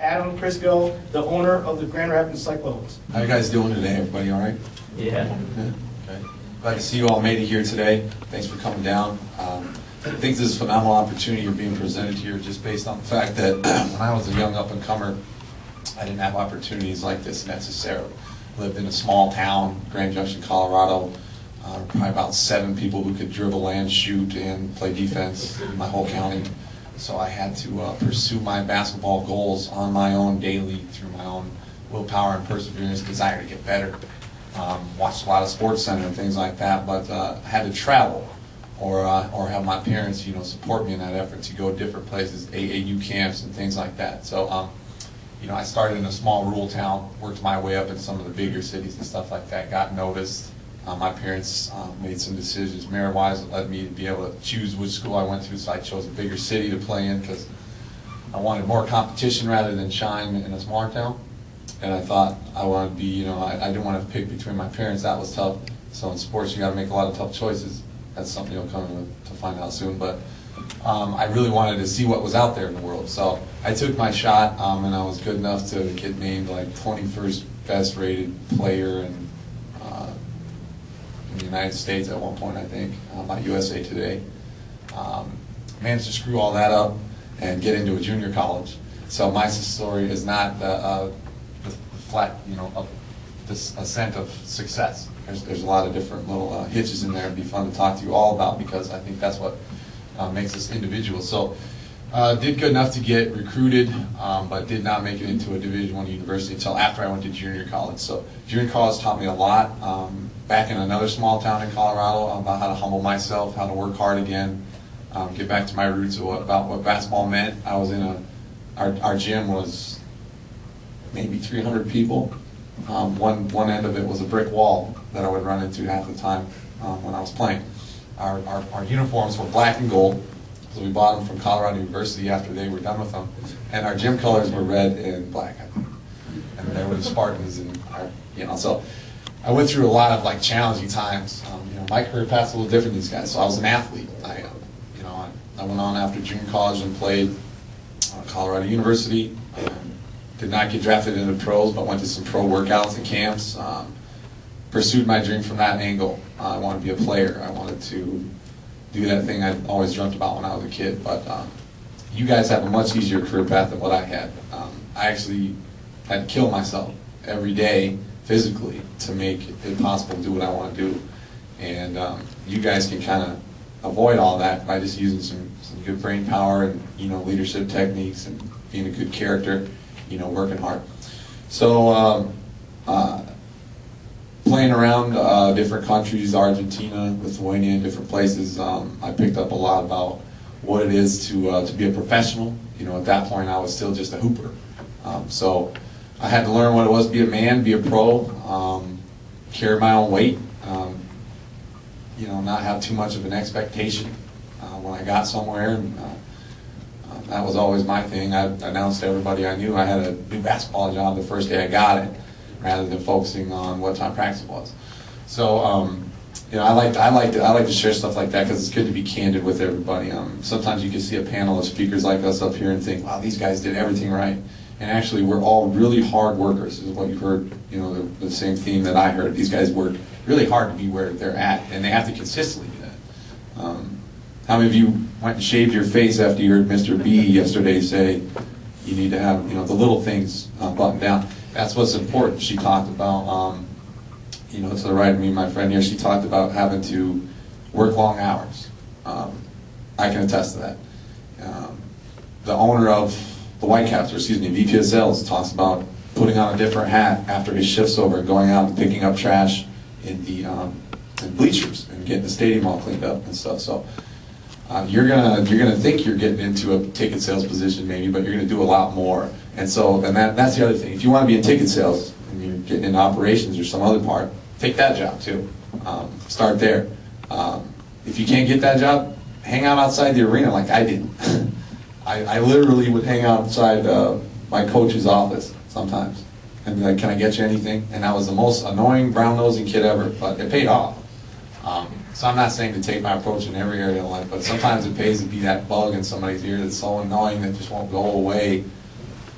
Adam Chrisco, the owner of the Grand Rapids Cyclones. How you guys doing today? Everybody all right? Yeah. Okay. Glad to see you all made it here today. Thanks for coming down. I think this is a phenomenal opportunity you're being presented here just based on the fact that when I was a young up-and-comer, I didn't have opportunities like this necessarily. Lived in a small town, Grand Junction, Colorado. Probably about 7 people who could dribble and shoot and play defense in my whole county. So I had to pursue my basketball goals on my own daily through my own willpower and perseverance, desire to get better. Watched a lot of Sports Center and things like that, but I had to travel or have my parents, support me in that effort to go to different places, AAU camps and things like that. So, I started in a small rural town, worked my way up in some of the bigger cities and stuff like that, got noticed. My parents made some decisions merit-wise that led me to be able to choose which school I went to, so I chose a bigger city to play in because I wanted more competition rather than shine in a smaller town. And I thought I wanted to be, I didn't want to pick between my parents. That was tough. So in sports, you got to make a lot of tough choices. That's something you'll come to find out soon. But I really wanted to see what was out there in the world. So I took my shot, and I was good enough to get named like 21st best rated player in the United States at one point, I think, by USA Today. Managed to screw all that up and get into a junior college. So my story is not the flat, this ascent of success. There's a lot of different little hitches in there. It'd be fun to talk to you all about because I think that's what makes us individuals. So did good enough to get recruited, but did not make it into a Division I university until after I went to junior college. So junior college taught me a lot. Back in another small town in Colorado about how to humble myself, how to work hard again, get back to my roots about what basketball meant. I was in our gym was maybe 300 people. One end of it was a brick wall that I would run into half the time when I was playing. Our uniforms were black and gold, so we bought them from Colorado University after they were done with them. And our gym colors were red and black, I think. And they were the Spartans, and so I went through a lot of challenging times. My career path's a little different than these guys. So I was an athlete. I went on after junior college and played Colorado University. Did not get drafted into pros, but went to some pro workouts and camps. Pursued my dream from that angle. I wanted to be a player. I wanted to do that thing I'd always dreamt about when I was a kid. But you guys have a much easier career path than what I had. I actually had to kill myself every day physically to make it possible to do what I want to do. And you guys can kind of avoid all that by just using some good brain power and leadership techniques and being a good character, working hard. So playing around different countries, Argentina, Lithuania, different places, I picked up a lot about what it is to be a professional. At that point I was still just a hooper. So I had to learn what it was to be a man, be a pro, carry my own weight, not have too much of an expectation when I got somewhere. And that was always my thing. I announced to everybody I knew I had a new basketball job the first day I got it, rather than focusing on what time practice was. So I like to share stuff like that because it's good to be candid with everybody. Sometimes you can see a panel of speakers like us up here and think, wow, these guys did everything right. And actually, we're all really hard workers, is what you heard, the same theme that I heard. These guys work really hard to be where they're at, and they have to consistently do that. How many of you went and shaved your face after you heard Mr. B yesterday say you need to have, the little things buttoned down? That's what's important. She talked about, to the right of me, my friend here, she talked about having to work long hours. I can attest to that. The owner of the Whitecaps, or excuse me, VP of Sales, talks about putting on a different hat after his shift's over, going out and picking up trash in the bleachers and getting the stadium all cleaned up and stuff. So you're gonna think you're getting into a ticket sales position maybe, but you're gonna do a lot more. And so, that's the other thing. If you want to be in ticket sales and you're getting into operations or some other part, take that job too. Start there. If you can't get that job, hang out outside the arena like I did. I literally would hang outside my coach's office sometimes and be like, can I get you anything? And I was the most annoying, brown-nosing kid ever, but it paid off. So I'm not saying to take my approach in every area of life, but sometimes it pays to be that bug in somebody's ear that's so annoying that just won't go away.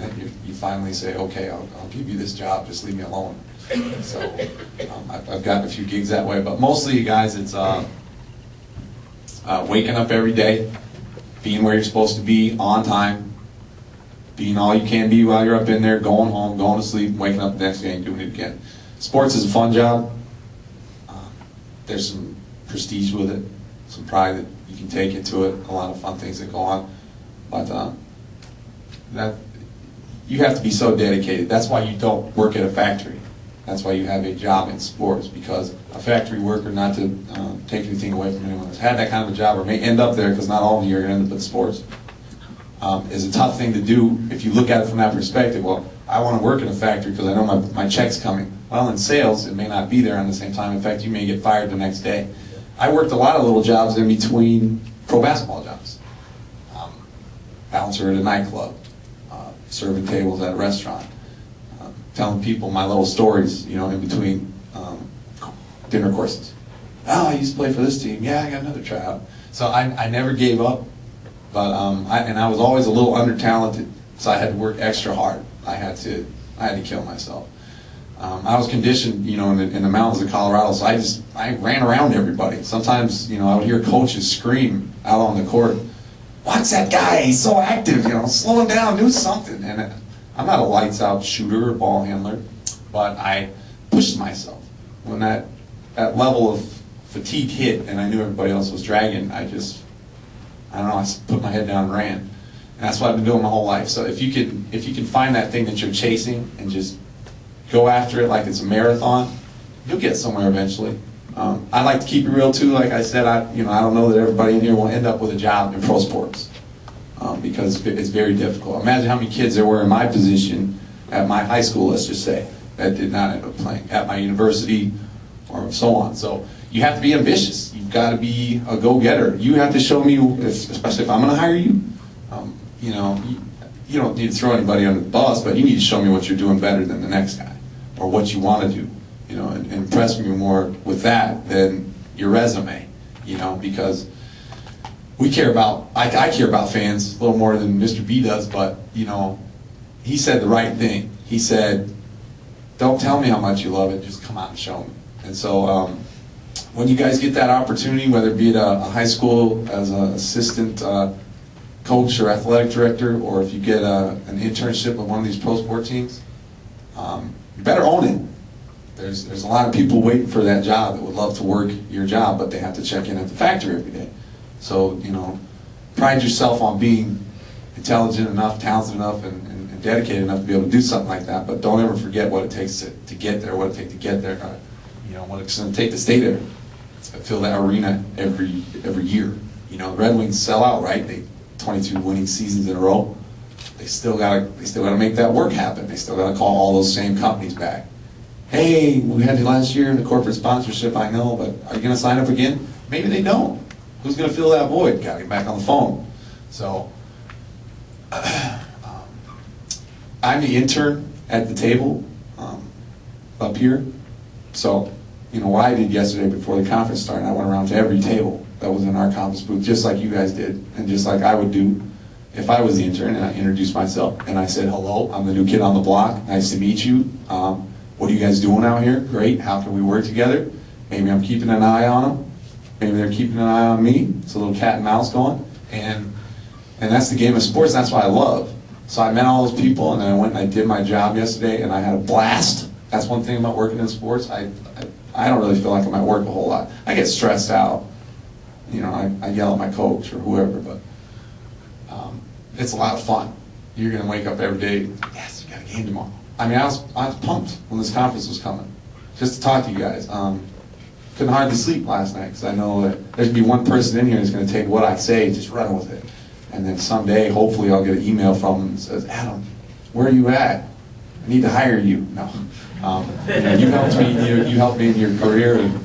and you finally say, okay, I'll give you this job, just leave me alone. So I've gotten a few gigs that way, but mostly, guys, it's waking up every day, being where you're supposed to be, on time, being all you can be while you're up in there, going home, going to sleep, waking up the next day and doing it again. Sports is a fun job. There's some prestige with it, some pride that you can take into it, a lot of fun things that go on. But that you have to be so dedicated. That's why you don't work at a factory. That's why you have a job in sports, because a factory worker, not to take anything away from anyone that's had that kind of a job or may end up there, because not all of you are going to end up in sports, is a tough thing to do if you look at it from that perspective. Well, I want to work in a factory because I know my check's coming. Well, in sales, it may not be there on the same time. In fact, you may get fired the next day. I worked a lot of little jobs in between pro basketball jobs. Bouncer at a nightclub, serving tables at a restaurant, telling people my little stories, in between dinner courses. Oh, I used to play for this team. Yeah, I got another tryout. So I never gave up, but I was always a little under-talented, so I had to work extra hard. I had to kill myself. I was conditioned, in the mountains of Colorado, so I ran around everybody. Sometimes, I would hear coaches scream out on the court, "Watch that guy, he's so active, slow him down, do something." And I'm not a lights-out shooter or ball handler, but I pushed myself. When that level of fatigue hit and I knew everybody else was dragging, I put my head down and ran. And that's what I've been doing my whole life. So if you can find that thing that you're chasing and just go after it like it's a marathon, you'll get somewhere eventually. I like to keep it real too. Like I said, I don't know that everybody in here will end up with a job in pro sports because it's very difficult. Imagine how many kids there were in my position at my high school, let's just say, that did not end up playing at my university or so on. So you have to be ambitious. You've got to be a go-getter. You have to show me, especially if I'm going to hire you, you don't need to throw anybody under the bus, but you need to show me what you're doing better than the next guy or what you want to do. And impress me more with that than your resume, because I care about fans a little more than Mr. B does, but, he said the right thing. He said, don't tell me how much you love it, just come out and show me. And so when you guys get that opportunity, whether it be at a high school as an assistant coach or athletic director, or if you get an internship with one of these pro sport teams, you better own it. There's a lot of people waiting for that job that would love to work your job, but they have to check in at the factory every day. So, pride yourself on being intelligent enough, talented enough, and dedicated enough to be able to do something like that, but don't ever forget what it takes to get there, what it takes to get there, what it's going to take to stay there. Fill that arena every year. The Red Wings sell out, right? They 22 winning seasons in a row. They still gotta make that work happen. They still gotta call all those same companies back. Hey, we had you last year in the corporate sponsorship, I know, but are you going to sign up again? Maybe they don't. Who's going to fill that void? Got to get back on the phone. So, I'm the intern at the table up here. So, what I did yesterday before the conference started, I went around to every table that was in our conference booth, just like you guys did, and just like I would do if I was the intern, and I introduced myself, and I said, hello, I'm the new kid on the block. Nice to meet you. What are you guys doing out here? Great. How can we work together? Maybe I'm keeping an eye on them. Maybe they're keeping an eye on me. It's a little cat and mouse going. And that's the game of sports. That's what I love. So I met all those people, and then I went and I did my job yesterday, and I had a blast. That's one thing about working in sports. I don't really feel like I'm at work a whole lot. I get stressed out. I yell at my coach or whoever, but it's a lot of fun. You're going to wake up every day, yes, you got a game tomorrow. I was pumped when this conference was coming, just to talk to you guys. Couldn't hardly sleep last night because I know that there's going to be one person in here that's going to take what I say and just run with it. And then someday, hopefully, I'll get an email from them that says, Adam, where are you at? I need to hire you. No. You helped me. You helped me in your career, and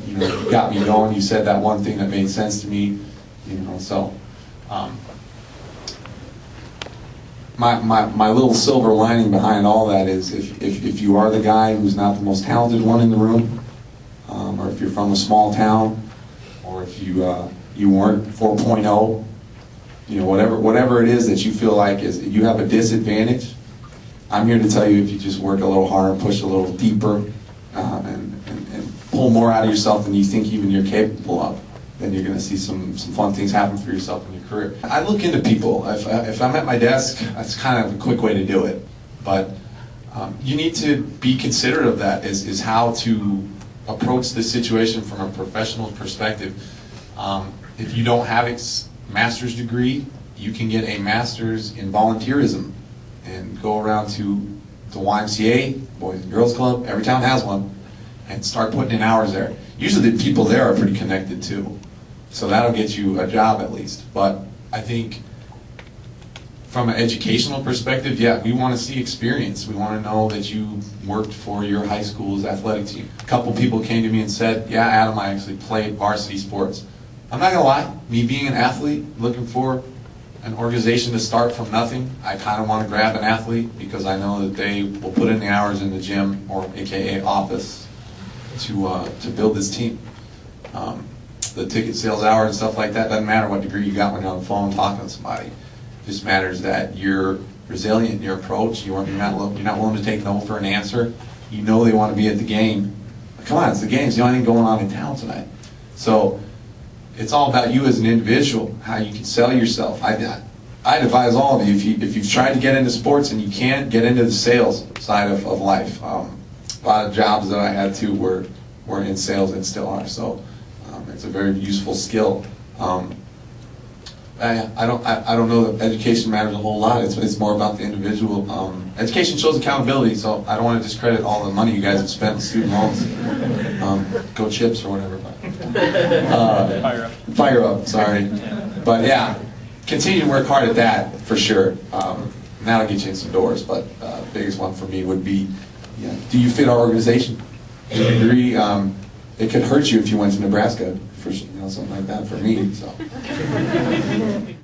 you got me going. You said that one thing that made sense to me. So. My little silver lining behind all that is if you are the guy who's not the most talented one in the room, or if you're from a small town, or if you weren't 4.0, whatever it is that you feel like is you have a disadvantage, I'm here to tell you, if you just work a little harder, push a little deeper, and pull more out of yourself than you think even you're capable of, then you're going to see some fun things happen for yourself in your career. I look into people. If I'm at my desk, that's kind of a quick way to do it. But you need to be considerate of that, is how to approach this situation from a professional perspective. If you don't have a master's degree, you can get a master's in volunteerism and go around to the YMCA, Boys and Girls Club, every town has one, and start putting in hours there. Usually the people there are pretty connected too, so that'll get you a job at least. But I think from an educational perspective, yeah, we want to see experience. We want to know that you worked for your high school's athletic team. A couple people came to me and said, yeah, Adam, I actually played varsity sports. I'm not going to lie, me being an athlete, looking for an organization to start from nothing, I kind of want to grab an athlete because I know that they will put in the hours in the gym, or AKA office, to build this team. The ticket sales hours and stuff like that, doesn't matter what degree you got when you're on the phone talking to somebody. It just matters that you're resilient in your approach. You're not willing to take no for an answer. You know they want to be at the game. Come on, it's the game. It's the only thing going on in town tonight. So it's all about you as an individual, how you can sell yourself. I'd advise all of you, if you've tried to get into sports and you can't, get into the sales side of life. A lot of jobs that I had too were in sales and still are. So it's a very useful skill. I don't know that education matters a whole lot. It's more about the individual. Education shows accountability, so I don't want to discredit all the money you guys have spent on student loans. Go Chips or whatever. Fire up, sorry. But yeah, continue to work hard at that for sure. That'll get you in some doors. But the biggest one for me would be, do you fit our organization? To a degree, it could hurt you if you went to Nebraska for something like that for me. So.